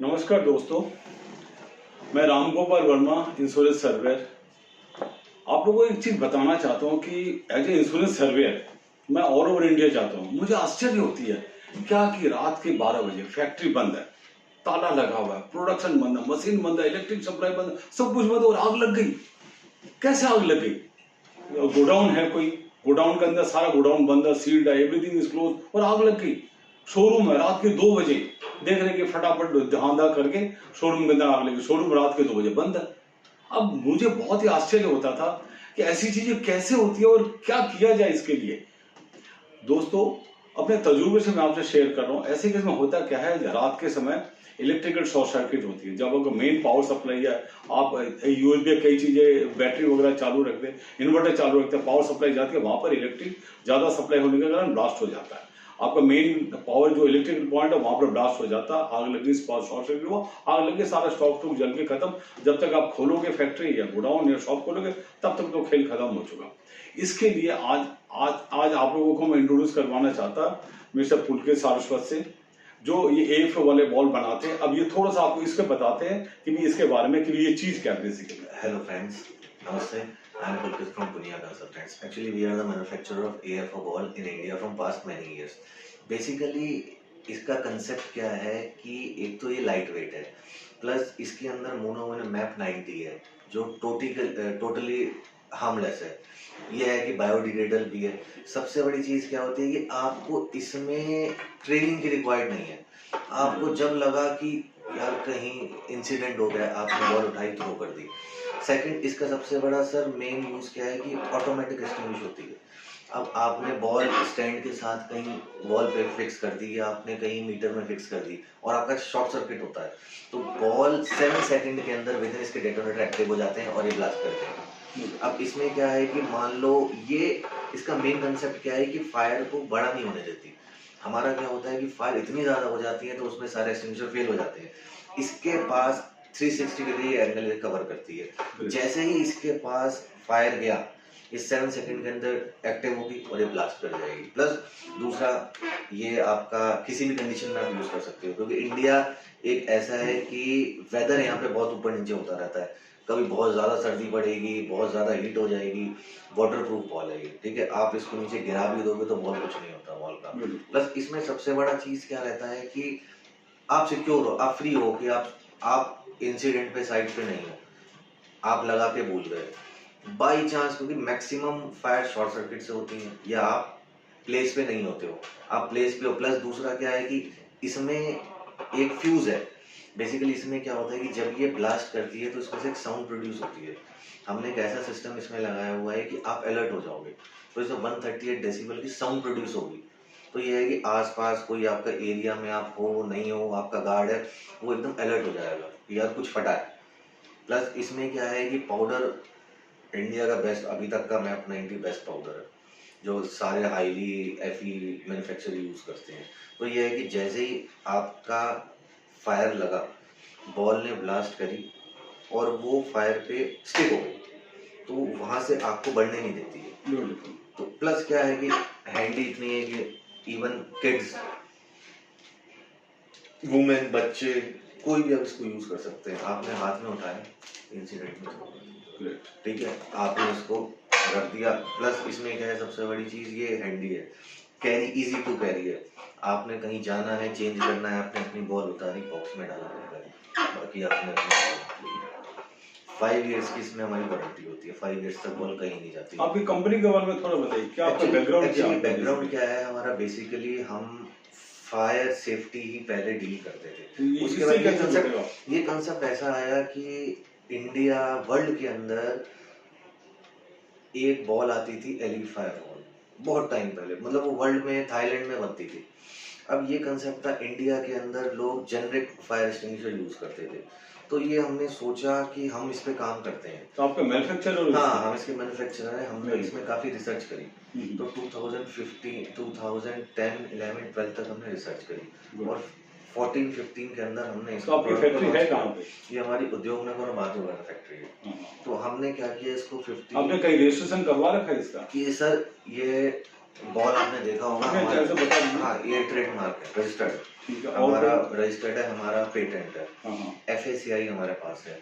नमस्कार दोस्तों, मैं रामगोपाल वर्मा, इंश्योरेंस सर्वेयर। आप लोगों को एक चीज बताना चाहता हूँ कि एज ए इंश्योरेंस सर्वेयर मैं ऑल ओवर इंडिया जाता हूँ। मुझे आश्चर्य होती है क्या कि रात के 12 बजे फैक्ट्री बंद है, ताला लगा हुआ है, प्रोडक्शन बंद है, मशीन बंद है, इलेक्ट्रिक सप्लाई बंद है, सब कुछ बंद है और आग लग गई। कैसे आग लग गई? गोडाउन है, कोई गोडाउन के अंदर सारा गोडाउन बंद है, सील्ड है, एवरीथिंग इज क्लोज और आग लग गई। शोरूम है, रात के 2 बजे देख रहे कि फटाफट धांधा करके शोरूम के अंदर आग लगी। शोरूम रात के 2 बजे बंद है। अब मुझे बहुत ही आश्चर्य होता था कि ऐसी चीजें कैसे होती है और क्या किया जाए इसके लिए। दोस्तों, अपने तजुर्बे से मैं आपसे शेयर कर रहा हूँ। ऐसे केस में होता क्या है, रात के समय इलेक्ट्रिकल शॉर्ट सर्किट होती है। जब आपका मेन पावर सप्लाई है, आप यूएसबी कई चीजें बैटरी वगैरह चालू रखते हैं, इन्वर्टर चालू रखते हैं, पावर सप्लाई जाती है, वहां पर इलेक्ट्रिक ज्यादा सप्लाई होने के कारण ब्लास्ट हो जाता है। आपका मेन पावर जो इलेक्ट्रिकल पॉइंट है वहां पर ब्लास्ट हो जाता है, आग लगी, शॉर्ट सर्किट हुआ, आग लगे, सारा स्टॉक टूक जल के खत्म। जब तक आप खोलोगे फैक्ट्री या गोडाउन या शॉप खोलोगे तब तक तो खेल खत्म हो चुका। इसके लिए आज आज आज आप लोगों को मैं इंट्रोड्यूस करवाना चाहता मिस्टर पुलकित सारस्वत से, जो ये एफ वाले बॉल बनाते हैं। अब ये थोड़ा सा आपको इसके बताते हैं कि भी इसके बारे में कि ये चीज क्या basically. Hello friends, Namaste. I am Pulkit from Punya Consultants. Actually, we are the manufacturer of AFO ball in India from past many years. Basically, इसका कंसेप्ट क्या है कि एक तो ये लाइट वेट है, प्लस इसके अंदर मोनो मैप 90 है जो टोटली हार्मलेस है। ये है कि बायोडिग्रेडेबल भी है। सबसे बड़ी चीज़ क्या होती है कि आपको इसमें ट्रेनिंग की रिक्वायर्ड नहीं है। आपको जब लगा कि यार कहीं इंसिडेंट हो गया, आपने बॉल उठाई, थ्रो कर दी। सेकंड, इसका सबसे बड़ा सर मेन यूज क्या है कि ऑटोमेटिक एक्सटिंग्विश होती है। अब आपने बॉल स्टैंड के साथ कहीं वॉल पे फिक्स कर दी या आपने कहीं मीटर में फिक्स कर दी और आपका शॉर्ट सर्किट होता है तो बॉल 7 सेकंड के अंदर विद इन इसके डेटोनेटर एक्टिव हो जाते हैं और ये ब्लास्ट करते हैं। अब इसमें क्या है कि मान लो ये इसका मेन कंसेप्ट क्या है कि फायर को बड़ा नहीं होने देती। हमारा क्या होता है कि फायर इतनी ज्यादा हो जाती है तो उसमें सारे एक्सटिंग्विशर फेल हो जाते हैं। इसके पास 360 डिग्री एंगल कवर करती है। जैसे ही इसके पास फायर गया, इस 7 सेकंड के अंदर एक्टिव होगी और ये ब्लास्ट कर जाएगी। प्लस दूसरा, ये आपका किसी भी कंडीशन में आप यूज कर सकते हो, क्योंकि इंडिया एक ऐसा है कि वेदर यहाँ पे बहुत ऊपर नीचे होता रहता है। कभी बहुत ज्यादा सर्दी पड़ेगी, बहुत ज्यादा हीट हो जाएगी। वाटर प्रूफ बॉल है ये, ठीक है। आप इसको नीचे गिरा भी दोगे तो बॉल कुछ नहीं होता बॉल का। प्लस इसमें सबसे बड़ा चीज क्या रहता है कि आप सिक्योर हो, आप फ्री हो कि आप इंसिडेंट पे साइड पे नहीं हो, आप लगा के भूल गए बाई चांस, क्योंकि मैक्सिमम फायर शॉर्ट सर्किट से होती है या आप प्लेस पे नहीं होते हो, आप प्लेस पे हो। प्लस दूसरा क्या है कि इसमें एक फ्यूज है। बेसिकली इसमें क्या होता है कि जब ये ब्लास्ट करती है तो इसमें से एक साउंड प्रोड्यूस होती है। हमने एक ऐसा सिस्टम इसमें लगाया हुआ है कि आप अलर्ट हो जाओगे तो इसमें 138 डेसिबल की साउंड प्रोड्यूस होगी। तो ये है कि आसपास कोई आपका एरिया में आप हो नहीं हो, आपका गार्ड है, वो एकदम अलर्ट हो जाएगा कि यार कुछ फटा है। प्लस इसमें क्या है कि पाउडर इंडिया का बेस्ट, अभी तक का मैप 90 बेस्ट पाउडर है जो सारे हाईली एफई मैन्युफैक्चरर यूज करते हैं। तो ये है कि जैसे ही आपका फायर लगा, बॉल ने ब्लास्ट करी और वो फायर पे स्टिक हो गई तो वहां से आग को बढ़ने नहीं देती है। तो प्लस क्या है कि हैंडी इतनी है कि इवन किड्स, वुमेन, बच्चे, कोई भी अब इसको यूज कर सकते हैं। आपने हाथ में उठाया, इंसिडेंट में, ठीक है, आपने इसको रख दिया। प्लस इसमें क्या है, सबसे बड़ी चीज ये हैंडी है, कैरी, इजी टू कैरी है। आपने कहीं जाना है, चेंज करना है, आपने अपनी बॉल उतारी, बॉक्स में डाला, बाकी आपने 5 इयर्स की इसमें हमारी वारंटी होती है। 5 इयर्स तक बॉल कहीं नहीं जाती। आपकी कंपनी के बारे में थोड़ा बताइए, क्या आपका बैकग्राउंड क्या है हमारा। बेसिकली हम फायर सेफ्टी ही पहले डील करते थे। उसके बाद ये कंसेप्ट ऐसा आया कि इंडिया वर्ल्ड के अंदर एक बॉल आती थी, एलिट फायर बॉल, बहुत टाइम पहले, मतलब वो वर्ल्ड में थाईलैंड में बनती थी। अब ये कंसेप्ट था इंडिया के अंदर लोग जेनरिक फायर एक्सटिंग्विशर यूज करते थे, तो ये हमने सोचा कि हम इस पे काम करते हैं। तो आपका मैन्युफैक्चरर? हाँ, हम इसके मैन्युफैक्चरर हैं। हमने इसमें काफी रिसर्च करी। तो 2015, 2010, 11, 12 तक हमने रिसर्च करी और 14-15 के अंदर हमने इसको। आपकी फैक्ट्री है कहाँ पे? ये हमारी उद्योग नगर और माधोगढ़ फैक्ट्री है। तो हमने क्या किया, इसको 50, आपने कहीं रजिस्ट्रेशन करवा रखा है इसका? ये सर, ये बॉल आपने देखा होगा नहीं, हमारा, ऐसे बता दीजिए। हाँ ये ट्रेडमार्क है, रजिस्टर्ड ठीक है, और हमारा, रजिस्टर्ड है हमारा, पेटेंट है, हाँ हाँ FACI हमारे पास है,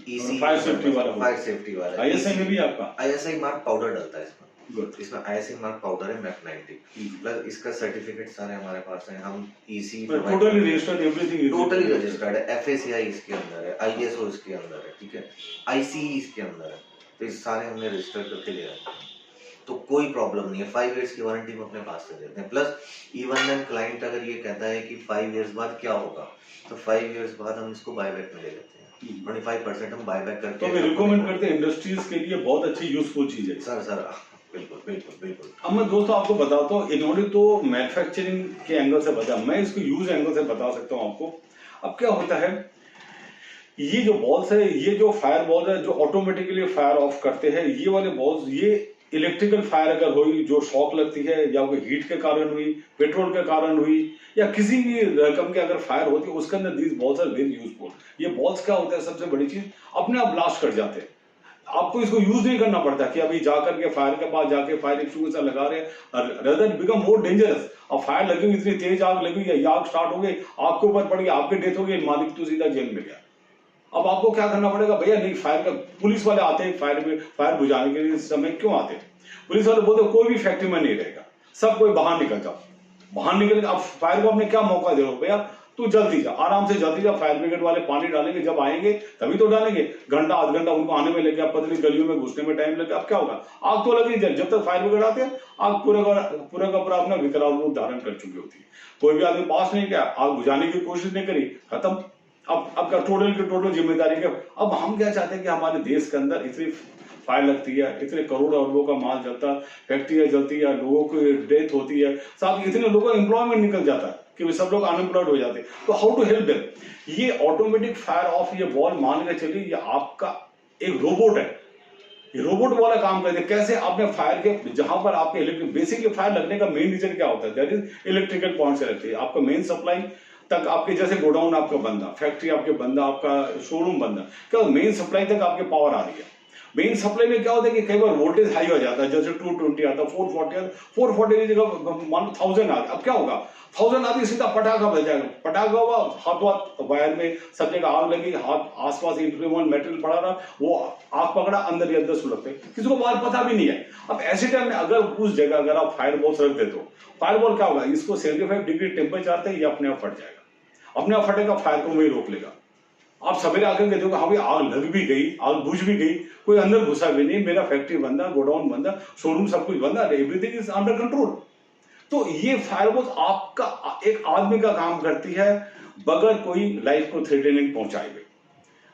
EC फायर सेफ्टी वाला फायर सेफ्टी वाला, ISI में भी आपका ISI मार्क पाउडर डलता है इसमें, गुड इसमें ISI मार्क पाउडर है मैक 90 प्लस इसका सर्टिफिकेट सारे हमारे पास हैं, हम EC totally registered everything totally registered है, FACI इसके अंदर है, ISO इसके अंदर है, ठीक है, ICE इसके अंदर है, तो ये सारे हमने रजिस्टर करके ले रखे हैं, तो कोई प्रॉब्लम नहीं है। 5 इयर्स की वारंटी में अपने पास से देते हैं, प्लस इवन देन क्लाइंट अगर ये कहता है कि 5 इयर्स बाद क्या होगा, तो 5 इयर्स बाद हम इसको बायबैक में ले लेते हैं, 25% हम बायबैक करके, तो मैं रिकमेंड करते हैं इंडस्ट्रीज के लिए बहुत अच्छी यूजफुल चीज है सर बिल्कुल बिल्कुल बिल्कुल। अब मैं दोस्तों आपको बताता हूँ, इन्होंने तो मैन्युफैक्चरिंग के एंगल से बताया, मैं इसको यूज एंगल से बता सकता हूँ आपको। अब क्या होता है, ये जो बॉल्स है, ये जो फायर बॉल है जो ऑटोमेटिकली फायर ऑफ करते हैं, ये वाले बॉल्स, ये इलेक्ट्रिकल फायर अगर हुई, जो शॉक लगती है या कोई हीट के कारण हुई, पेट्रोल के कारण हुई, या किसी भी रकम के अगर फायर होती है, उसके अंदर these balls are very useful. ये बॉल्स क्या होता है, सबसे बड़ी चीज, अपने आप ब्लास्ट कर जाते हैं, आपको इसको यूज नहीं करना पड़ता कि अभी जाकर के फायर के पास जाके फायर एक्सटिंग्विशर लगा रहे हैं, रेदर बिकम मोर डेंजरस। अब फायर लगी हुई, इतनी तेज आग लगी हुई, आग स्टार्ट हो गई, आपके ऊपर पड़ गई, आपकी डेथ हो गई, मालिक तो सीधा जेल में गया। अब आपको क्या करना पड़ेगा, भैया नहीं, फायर का पुलिस वाले आते हैं फायर बुझाने के लिए, इस समय क्यों आते हैं, पुलिस वाले बोलते कोई भी फैक्ट्री में नहीं रहेगा, सब कोई बाहर निकल जाओ, बाहर निकल। अब फायर को आपने क्या मौका दे रहे हो, भैया तू जल्दी जा, आराम से जल्दी जा, फायर ब्रिगेड वाले पानी डालेंगे, जब आएंगे तभी तो डालेंगे, घंटा आध घंटा उनको आने में लगे, पतली गलियों में घुसने में टाइम लगे, अब क्या होगा, आग तो लगी, जब तक फायर ब्रिगेड आते हैं आग पूरा का पूरा अपना विकराल रूप धारण कर चुकी होती है। कोई भी आदमी पास नहीं गया, आग बुझाने की कोशिश नहीं करी, खत्म। अब का टोटल की टोटल जिम्मेदारी क्या। अब हम क्या चाहते हैं कि हमारे देश के अंदर इतनी फायर लगती है, इतने करोड़ों अरबों का माल जलता है, फैक्ट्रियां जलती है, लोगों की डेथ होती है, साथ ही इतने लोगों का एम्प्लॉयमेंट निकल जाता है कि सब लोग अनएम्प्लॉयड हो जाते हैं, तो हाउ टू हेल्प देम। ये ऑटोमेटिक फायर ऑफ, ये बॉल मान के चलिए ये आपका एक रोबोट है, ये रोबोट वाला काम करते हैं। कैसे, आपने फायर के जहां पर आपके इलेक्ट्रिक, बेसिकली फायर लगने का मेन रीजन क्या होता है, दैट इज इलेक्ट्रिकल पॉइंट से लगती है, आपका मेन सप्लाई तक, आपके जैसे गोडाउन आपका बंदा, फैक्ट्री आपके बंदा, आपका शोरूम बंदा, क्या मेन सप्लाई तक आपके पावर आ रही है। मेन सप्लाई में क्या होता है कि कई बार वोल्टेज हाई हो जाता है, जैसे 220 आता है, 440 आता है, 440 की जगह मान लो 1000 आ गया, अब क्या होगा, 1000 आती सीधा पटाखा बज जाएगा, पटाखा हुआ, हाथ वायर में सब जगह आग लगी, हाथ आसपास इन्फ्लेमेबल मेटेरियल पड़ा रहा, वो आग पकड़ा, अंदर ही अंदर सुलगते, किसी को बाहर पता भी नहीं है। अब ऐसे टाइम में अगर उस जगह अगर आप फायर बॉल रख देते हो, फायर बॉल क्या होगा, इसको 75 डिग्री टेम्परेचर आता है, ये अपने आप फट जाएगा, अपने आप फटेगा, फायर को वही रोक लेगा। आप सवेरे आकर के देखो, हाँ भाई आग लग भी गई, आग बुझ भी गई, कोई अंदर घुसा भी नहीं, मेरा फैक्ट्री बंदा, गोडाउन बंदा, शोरूम सब कुछ बंदा, एवरीथिंग इज अंडर कंट्रोल। तो ये फायरवॉल आपका एक आदमी का काम करती है बगैर कोई लाइफ को थ्रेटनिंग पहुंचाए हुए।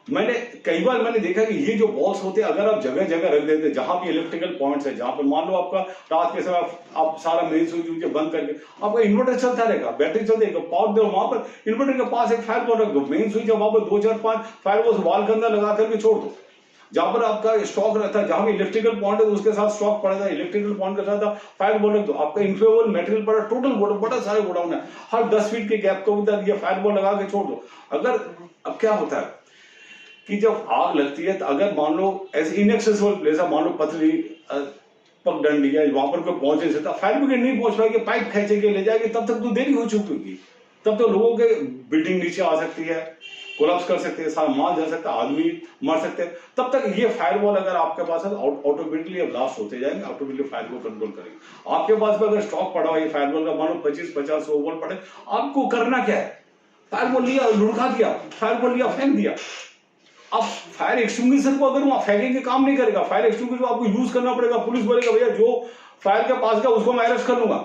मैंने कई बार देखा कि ये जो बॉल्स होते हैं, अगर आप जगह जगह रख देते, जहां भी इलेक्ट्रिकल पॉइंट्स है, जहां पर मान लो आपका रात के समय आप सारा मेन स्विच बंद करके आपका इन्वर्टर चलता रहेगा, बैटरी चलती रहेगा, पावर दो, वहां पर इन्वर्टर के पास एक फायर बॉल रख दो, मेन स्विच है वहां पर 2 4 5 फायर बॉल्स वॉल के अंदर लगा करके छोड़ दो, जहां पर आपका स्टॉक रहता है, जहां भी इलेक्ट्रिकल पॉइंट है उसके साथ स्टॉक पड़ा था, इलेक्ट्रिकल पॉइंट के साथ फायर बॉल रख दो, आपका इन्फ्लेमेबल मटेरियल पड़ा, टोटल बड़ा सारे गोडाउन है, हर 10 फीट के गैप के अंदर ये फायर बॉल लगा के छोड़ दो। अगर अब क्या होता है कि जब आग लगती है, तो अगर मान लो ऐसे इनएक्सेसिबल प्लेस है, मान लो पतली पगडंडी है, वहां पर कोई पहुंच नहीं सकता, फायर ब्रिगेड नहीं पहुंच पाएगी, पाइप खींचे के ले जाएगी, तब तक तो देरी हो चुकी होगी, तब तो लोगों के बिल्डिंग नीचे आ सकती है, कोलैप्स कर सकते हैं, सारा माल जल सकता है, आदमी मर सकते हैं। तब तक ये फायर बॉल अगर आपके पास है तो ऑटोमेटिकली ब्लास्ट होते जाएंगे, ऑटोमेटिकली फायर को कंट्रोल करेंगे। आपके पास भी अगर स्टॉक पड़ा हुआ है फायर बॉल का, मान लो 25-50 बॉल पड़े, आपको करना क्या है, फायर बॉल लिया, लुढ़का दिया, फायर बॉल लिया, फेंक दिया। अब फायर एक्सटिंग्विशर को अगर वहां फेंकेंगे काम नहीं करेगा, फायर एक्सटिंग्विशर को आपको यूज करना पड़ेगा। पुलिस बोलेगा भैया जो फायर के पास गया उसको मैं अरेस्ट कर लूंगा,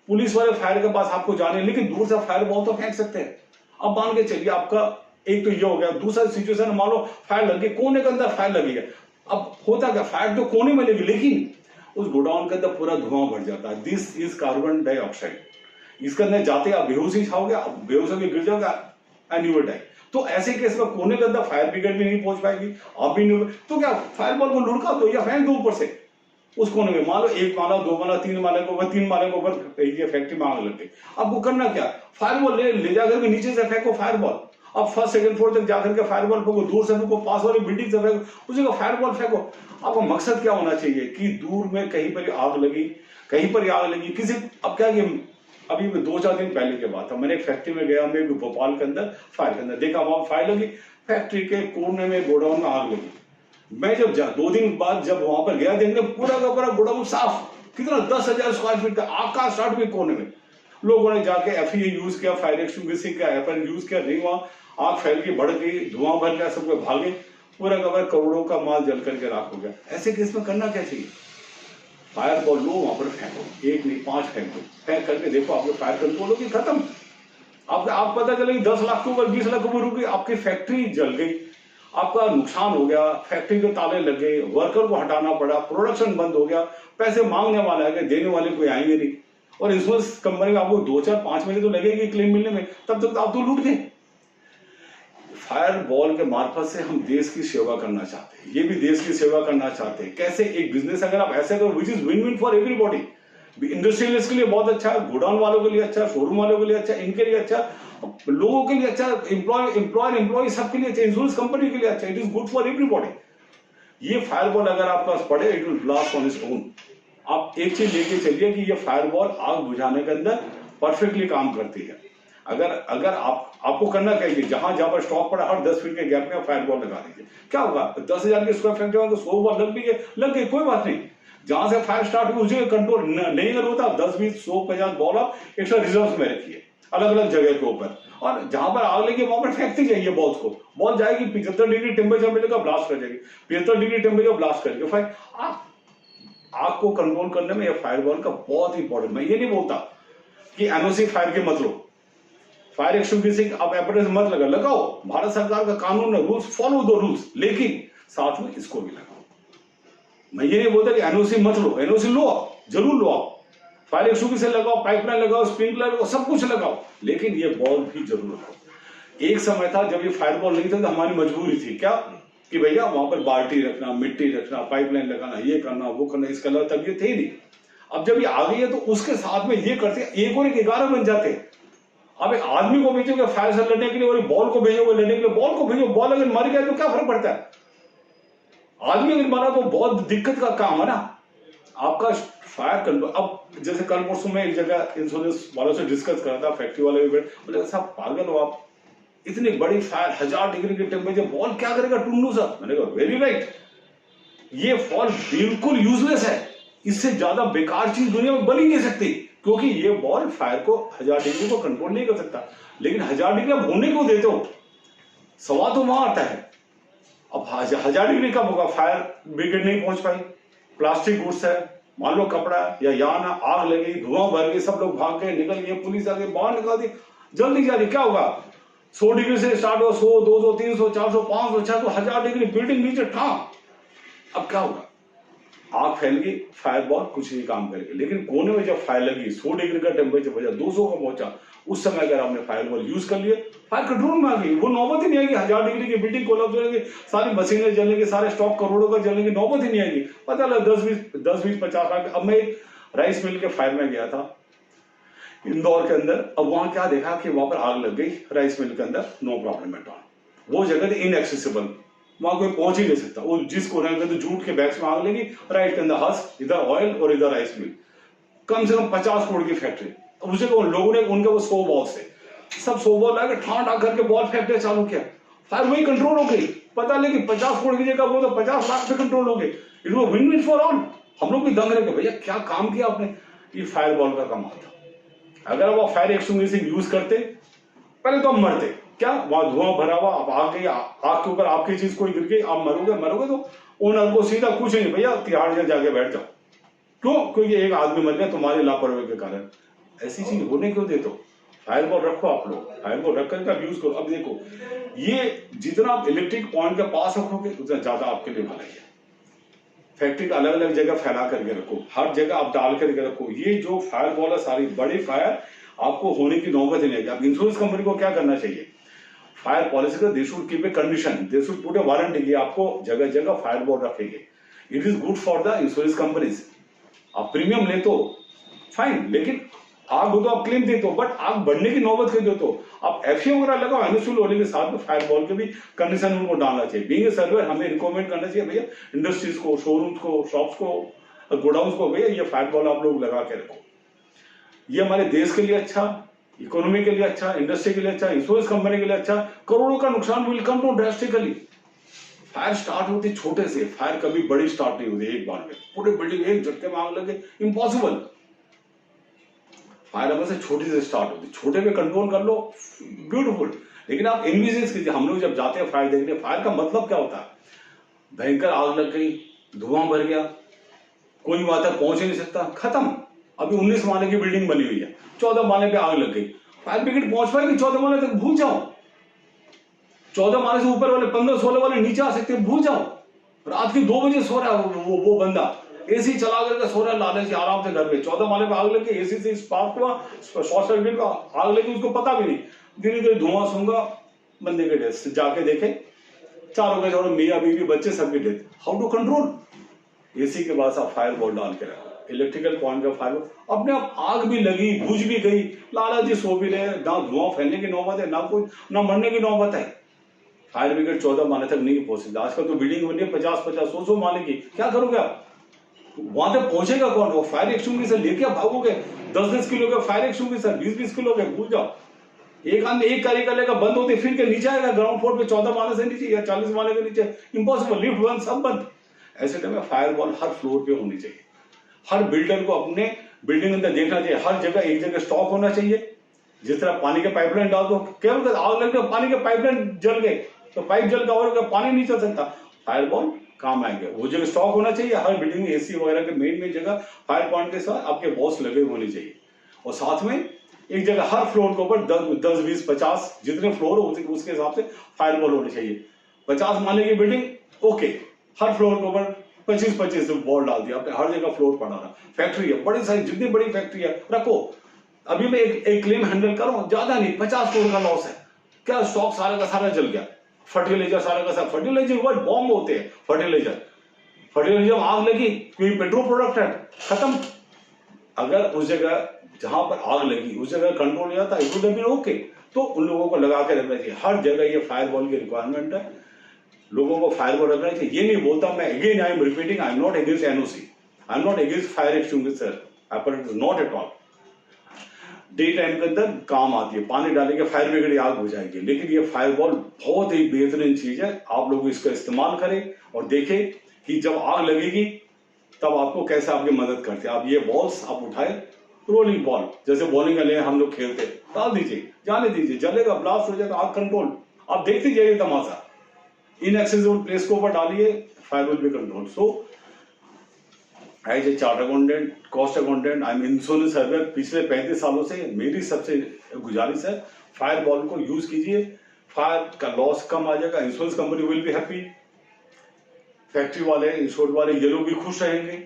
पुलिस वाले फायर के पास आपको जाने, लेकिन दूर से फायर बॉल तो फेंक सकते हैं। अब मान के चलिए आपका एक तो ये हो गया, दूसरा सिचुएशन मान लो फायर लगी, कोने के अंदर फायर लगी है, अब होता क्या, फायर तो कोने में लगी, लेकिन उस गोडाउन के अंदर पूरा धुआं भर जाता है, दिस इज कार्बन डाइऑक्साइड, इसके अंदर जाते आप बेहोशी छाओगे, आप बेहोश होकर गिर जाओगे एंड यू विल डाई। तो ऐसे केस में कोने के अंदर फायर ब्रिगेड भी नहीं पहुंच पाएगी, आप भी नहीं, तो क्या फायर बॉल को लुढ़का दो या फेंक दो ऊपर से उस कोने में, मान लो 1 माला 2 माला 3 माले के ऊपर, 3 माले के ऊपर ये फैक्ट्री में आग लग गई, अब वो करना क्या, फायर बॉल ले जाकर के नीचे से फेंको फायर बॉल, अब फर्स्ट सेकंड फ्लोर तक जाकर के फायर बॉल फेंको, दूर से फेंको, पास वाली बिल्डिंग से फेंको, उसी का फायर बॉल फेंको। आपका मकसद क्या होना चाहिए कि दूर में कहीं पर आग लगी, कहीं पर आग लगी किसी, अब क्या कि अभी 2-4 दिन पहले की बात था, मैंने एक फैक्ट्री में गया, मैं भोपाल के अंदर फायर के अंदर देखा, वहां फायर लगी, फैक्ट्री के कोने में गोडाउन में आग लगी। मैं जब 2 दिन बाद जब वहां पर गया देखने, पूरा का पूरा गोडाउन साफ, कितना 10,000 स्क्वायर फीट का, आग का स्टार्ट हुई कोने में। लोगों ने जाके एफईए यूज किया, फायर एक्सटिंग्विशिंग का एपन यूज किया, नहीं वहां आग फैल गई, बढ़ गई, धुआं भर गया, सब लोग भागे, पूरा का पूरा करोड़ों का माल जल करके राख हो गया। ऐसे केस में करना क्या चाहिए? फायर बॉल लो, वहां पर फेंको, 1 नहीं 5 फेंको, फेंक करके देखो आपके फायर कंट्रोल होगी, खत्म। आप पता चले 10 लाख के ऊपर 20 लाख के ऊपर रुकी, आपकी फैक्ट्री जल गई, आपका नुकसान हो गया, फैक्ट्री के ताले लग गए, वर्कर को हटाना पड़ा, प्रोडक्शन बंद हो गया, पैसे मांगने वाला है, देने वाले कोई आएंगे नहीं, और इंश्योरेंस कंपनी में आपको 2-4-5 महीने तो लगेगी क्लेम मिलने में, तब तक आप तो लूट गए। फायर बॉल के मार्फत से हम देश की सेवा करना चाहते हैं, ये भी देश की सेवा करना चाहते हैं। कैसे? एक बिजनेस अगर आप ऐसे करो which is win win for everybody, industrialist के लिए बहुत अच्छा, गोडाउन वालों के लिए अच्छा, शोरूम वालों के लिए अच्छा, इनके लिए अच्छा, लोगों के लिए अच्छा, एम्प्लॉय सबके लिए अच्छा, इंश्योरेंस कंपनी के लिए अच्छा, it is good for everybody. ये फायर बॉल अगर आपके पास पड़े, it will blast on its own. आप एक चीज लेके चलिए कि ये फायर बॉल आग बुझाने के अंदर परफेक्टली काम करती है। अगर आपको करना चाहिए, जहां पर स्टॉक पड़ा हर 10 फीट के गैप में फायर बॉल लगा दीजिए। क्या होगा? 10,000 के स्क्वायर फीट तो 100 बॉल लग गई, कोई बात नहीं। जहां से फायर स्टार्ट हुई उसे कंट्रोल नहीं कर होता, 10, 20, 100, 50 बॉल आप एक्स्ट्रा रिजर्व में रखिए अलग अलग जगह के ऊपर, और जहां पर आग लगी वहां पर फेंकती जाइए बॉल्स को। बॉल जाएगी 75 डिग्री टेम्परेचर मिलेगा, ब्लास्ट कर जाएगी, 75 डिग्री टेम्परेचर ब्लास्ट करके फायर। आग को कंट्रोल करने में यह फायर बॉल का बहुत इंपॉर्टेंट। मैं ये नहीं बोलता कि एनओसी फायर के मत लो, फायर एक्सटिंग्विशिंग आप एपरेटस मत लगाओ, भारत सरकार का कानून है, रूल्स फॉलो दो रूल्स, लेकिन साथ में इसको भी लगाओ। मैं ये नहीं बोलता कि एनओसी मत लो, एनओसी लो, जरूर लो आप, फायर एक्सटिंग्विशर लगाओ, पाइपलाइन लगाओ, स्प्रिंकलर लगाओ, सब कुछ लगाओ, लेकिन ये बॉल भी जरूर लगाओ। एक समय था जब ये फायर बॉल नहीं था तो हमारी मजबूरी थी क्या कि भैया वहां पर बाल्टी रखना, मिट्टी रखना, पाइपलाइन लगाना, ये करना, वो करना, इसके अलावा तबीयत थे नहीं। अब जब ये आ गई है तो उसके साथ में ये करते, एक और एक 11 बन जाते। अब एक आदमी को भेजोगे फायर से लड़ने के लिए और बॉल को भेजोगे लड़ने के लिए, बॉल को भेजो, बॉल अगर मर गया तो क्या फर्क पड़ता है? आदमी अगर मरा तो बहुत दिक्कत का काम है ना आपका फायर कंट्रोल। अब जैसे कल परसों में एक जगह इंश्योरेंस वालों से डिस्कस कर रहा था, फैक्ट्री वाले भी बोले साहब पागल हो आप, इतनी बड़ी फायर 1000 डिग्री के टेम्परेचर, बॉल क्या करेगा टुन्नू साहब? मैंने कहा वेरी राइट, ये फॉल बिल्कुल यूजलेस है, इससे ज्यादा बेकार चीज दुनिया में बन ही नहीं सकती, क्योंकि ये बॉल फायर को 1000 डिग्री को कंट्रोल नहीं कर सकता। लेकिन 1000 डिग्री आप होने क्यों देते हो? सवाल तो वहां आता है। अब 1000 डिग्री कब होगा? फायर ब्रिगेड नहीं पहुंच पाई, प्लास्टिक गुड्स है, मान लो कपड़ा या यान, आग लगी, धुआं भर गई, सब लोग भाग गए, निकल गए, पुलिस आ गई, बाहर निकाल दी, जल्दी जा रही, क्या होगा? 100 डिग्री से स्टार्ट हो, 100, 200, 300, 400, 500, 600, 1000 डिग्री, बिल्डिंग नीचे ठाक। अब क्या होगा? आग फैल गई, फायर बॉल कुछ नहीं काम करेगी। लेकिन कोने में जब फायर लगी, 100 डिग्री का टेम्परेचर पहुंचा, 200 का पहुंचा, उस समय अगर आपने फायर बॉल यूज कर लिए, फायर कंट्रोल में आ गई, वो नौबत ही नहीं आएगी। 1000 डिग्री की बिल्डिंग कोलैप्स हो जाएगी, सारी मशीनें जलेंगी, सारे स्टॉक करोड़ों का जलेंगे, नौबत ही नहीं आएगी। पता लगा 10-20, 50 लाख। अब मैं एक राइस मिल के फायर में गया था इंदौर के अंदर, अब वहां क्या देखा कि वहां पर आग लग गई राइस मिल के अंदर, नो प्रॉब्लम एट ऑल, वो जगह इनएक्सेसिबल, वहां कोई पहुंच ही नहीं सकता। वो जिस कोने के अंदर जूट के बैग्स में आग लगी, राइट के अंदर हस्क, इधर ऑयल और इधर राइस मिल, कम से कम 50 करोड़ की फैक्ट्री। उसे लोगों ने उनके वो 100 बॉल से सब 100 बॉल लाके ठां करके बॉल फेंकने चालू किया, फायर वही कंट्रोल हो गई। पता लगे 50 करोड़ की जगह वो तो 50 लाख पे कंट्रोल हो गए। It was win win for all. हम लोग भी दंग रहे भैया क्या काम किया आपने। ये फायर बॉल का कमाल था। अगर वो फायर एक्सटिंग्विशिंग यूज करते, पहले तो हम मरते, क्या वहां धुआं भरा हुआ, अब आग गई, आग के ऊपर आपकी चीज कोई गिर गई, आप मरोगे तो ओनर को सीधा कुछ नहीं, भैया तिहाड़ जेल जाके बैठ जाओ। क्यों? क्योंकि एक आदमी मर गया तुम्हारी लापरवाही के कारण। ऐसी चीज होने क्यों देते हो? फायर बॉल रखो आप लोग, फायर बॉल रख करके आप यूज करो। अब देखो, ये जितना आप इलेक्ट्रिक पॉइंट के पास रखोगे उतना ज्यादा आपके लिए भलाई है। फैक्ट्री का अलग अलग जगह फैला करके रखो, हर जगह आप डाल करके रखो। ये जो फायर बॉल है सारी बड़ी फायर आपको होने की नौबत ही नहीं आएगी। अब इंश्योरेंस कंपनी को क्या करना चाहिए? फायर पॉलिसी का they should keep a condition, they should put A warranty कि आपको जगह जगह फायर बॉल रखेंगे। It is good for the insurance companies. आप प्रीमियम ले तो फाइन, लेकिन आग हो तो आप क्लेम देते हो, बट आग बढ़ने की नौबत क्यों देते हो? आप एफए वगैरह लगाओ, एनओसी होने के साथ में फायर बॉल के भी कंडीशन उनको डालना चाहिए। बीइंग ए सर्वेयर हमें रिकमेंड करना चाहिए भैया इंडस्ट्रीज को, शोरूम्स को, शॉप्स को, और गोडाउन को भैया ये फायर बॉल आप लोग लगा के रखो। ये हमारे देश के लिए अच्छा, इकोनॉमी के लिए अच्छा, इंडस्ट्री के लिए अच्छा, इंश्योरेंस कंपनी के लिए अच्छा, करोड़ों का नुकसान will come to drastically. Fire start होती छोटे से, फायर कभी बड़ी स्टार्ट नहीं होती एक बार में, पूरी बिल्डिंग एक झटके में आग लगे, इम्पॉसिबल। फायर हमें से छोटी से स्टार्ट होती, छोटे पे कंट्रोल कर लो, ब्यूटीफुल। लेकिन आप इन्विजन कीजिए, हम लोग जब जाते हैं फायर देखने, फायर का मतलब क्या होता है? भयंकर आग लग गई, धुआं भर गया, कोई वहां तक पहुंच ही नहीं सकता, खत्म। अभी 19 माले की बिल्डिंग बनी हुई है, 14 माले पे आग लग गई, फायर ब्रिगेड पहुंच पाएगी 14 माले तक? भूल जाओ। 14 माले से ऊपर वाले 15-16 वाले नीचे आ सकते हैं, भूल जाओ। रात के 2 बजे सो रहा है वो बंदा, एसी चला करके सो रहा है लाले से आराम से घर पे, 14 माले पे आग लग गई, एसी से स्पार्क हुआ, शॉर्ट सर्किट का आग लगी, उसको पता भी नहीं, धीरे धीरे धुआं सूंघा, बंदे के डेथ। जाके देखे चारों के चारों मियाँ बीवी बच्चे सबके death. How to control? AC के बाद आप फायर बॉल डाल के रखो, इलेक्ट्रिकल पॉइंट का फायर बॉल, अपने आप आग भी लगी, बुझ भी गई, लाला जी सो भी रहे, ना धुआं फैलने की नौबत है, ना मरने की नौबत है। फायर ब्रिगेड 14 माले तक नहीं पहुंच सकता। आजकल तो बिल्डिंग बनी है 50-50, 100-100 माले की, क्या करोगे आप? वहां तक पहुंचेगा कौन? वो फायर एक्सटिंग्विशर लेके भागोगे, 10-10 किलो का फायर एक्सटिंग्विशर, 20-20 किलो के, भूल जाओ। एक आदमी एक कार्य कर लेगा, बंद होते फिर के नीचे आएगा ग्राउंड फ्लोर पे, 14 माले से नीचे या 40 माले के नीचे, इम्पॉसिबल, लिफ्ट बंद, सब बंद। ऐसे टाइम में फायर बॉल हर फ्लोर पे होनी चाहिए। हर बिल्डर को अपने बिल्डिंग अंदर देखना चाहिए, हर जगह एक जगह स्टॉक होना चाहिए। जिस तरह पानी के पाइपलाइन डाल दो, केवल आग लग गई, पानी के पाइपलाइन जल गए तो पाइप जल का और पानी नहीं चल सकता, फायर बॉल काम आएंगे। वो जगह स्टॉक होना चाहिए, हर बिल्डिंग में एसी वगैरह के मेन जगह फायर पॉइंट के साथ आपके बॉस लगे होने चाहिए। और साथ में एक जगह हर फ्लोर के ऊपर 10, 20, 50 जितने फ्लोर हो उसके हिसाब से फायर बॉल होने चाहिए। 50 माले की बिल्डिंग, ओके, हर फ्लोर के ऊपर 25-25 बॉल डाल दिया आपने, हर जगह फ्लोर पड़ा रहा। फैक्ट्री है बड़ी सारी, जितनी बड़ी फैक्ट्री है रखो। अभी मैं एक क्लेम हैंडल करूं, ज्यादा नहीं, 50 करोड़ का लॉस है, क्या स्टॉक सारा का सारा जल गया। फर्टिलाइजर सारा का सारा, फर्टिलाइजर बॉम्ब होते हैं, फर्टिलाइजर आग लगी, कोई पेट्रोल प्रोडक्ट है, खत्म। अगर उस जगह जहां पर आग लगी उस जगह कंट्रोल नहीं आता, इट वुड बी ओके। तो उन लोगों को लगा के रखना चाहिए, हर जगह ये फायर बॉल की रिक्वायरमेंट है, लोगों को फायर बॉल रखना चाहिए। ये नहीं बोलता मैं, again I am repeating, I am not against NOC, I am not against fire extinguisher, not at all. Day time के अंदर काम आती है, पानी डालेंगे फायर ब्रिगेड आग हो जाएगी, लेकिन ये फायर बॉल बहुत ही बेहतरीन चीज है। आप लोग इसका इस्तेमाल करें और देखें कि जब आग लगेगी तब आपको कैसे आपकी मदद करते हैं। आप ये बॉल्स आप उठाए, रोलिंग बॉल जैसे बॉलिंग वाले हम लोग खेलते, डाल दीजिए, जाने दीजिए, जलेगा, ब्लास्ट हो जाएगा, आग कंट्रोल। आप देखते जाइए तमाशा, इनएक्सेसिबल प्लेस के ऊपर डालिए, fire will be control. So as a chart accountant, cost accountant, I am insurance surveyor, पिछले 35 सालों से मेरी सबसे गुजारिश है, फायर बॉल को यूज कीजिए, फायर का लॉस कम आ जाएगा, insurance company will be happy, factory वाले, इंश्योर वाले, ये लोग भी खुश रहेंगे,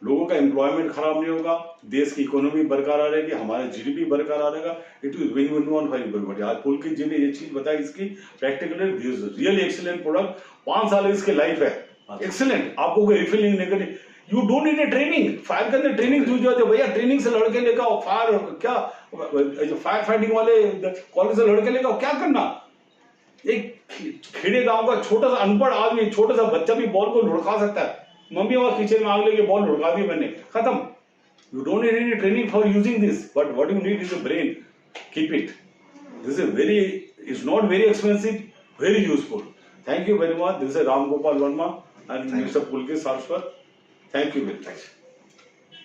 लोगों का एम्प्लॉयमेंट खराब नहीं होगा, देश की इकोनॉमी बरकरार रहेगी, हमारा जीडीपी बरकरार रहेगा। It is win win one for everybody. आज पुलकित जी ने ये चीज बताई, इसकी प्रैक्टिकली रियली एक्सीलेंट प्रोडक्ट, 5 साल इसकी लाइफ है, एक्सीलेंट। आपको कोई रिफिलिंग नहीं करनी, you don't need a training. Fire के अंदर ट्रेनिंग क्यों जाते भैया? ट्रेनिंग से लड़के लेकर आओ, फायर क्या फायर फाइटिंग वाले कॉलेज से लड़के लेकर आओ, क्या करना। एक खेड़े गांव का छोटा सा अनपढ़ आदमी, छोटा सा बच्चा भी बॉल को लुढ़का सकता है। मम्मी और किचन में आग लेके बॉल लुढ़का दी मैंने, खत्म। You don't need any training for using this, but what you need is a brain, keep it. This is very, is not very expensive, very useful. Thank you very much. This is Ram Gopal Verma and mister Pulkit Saraswat. Thank you very much.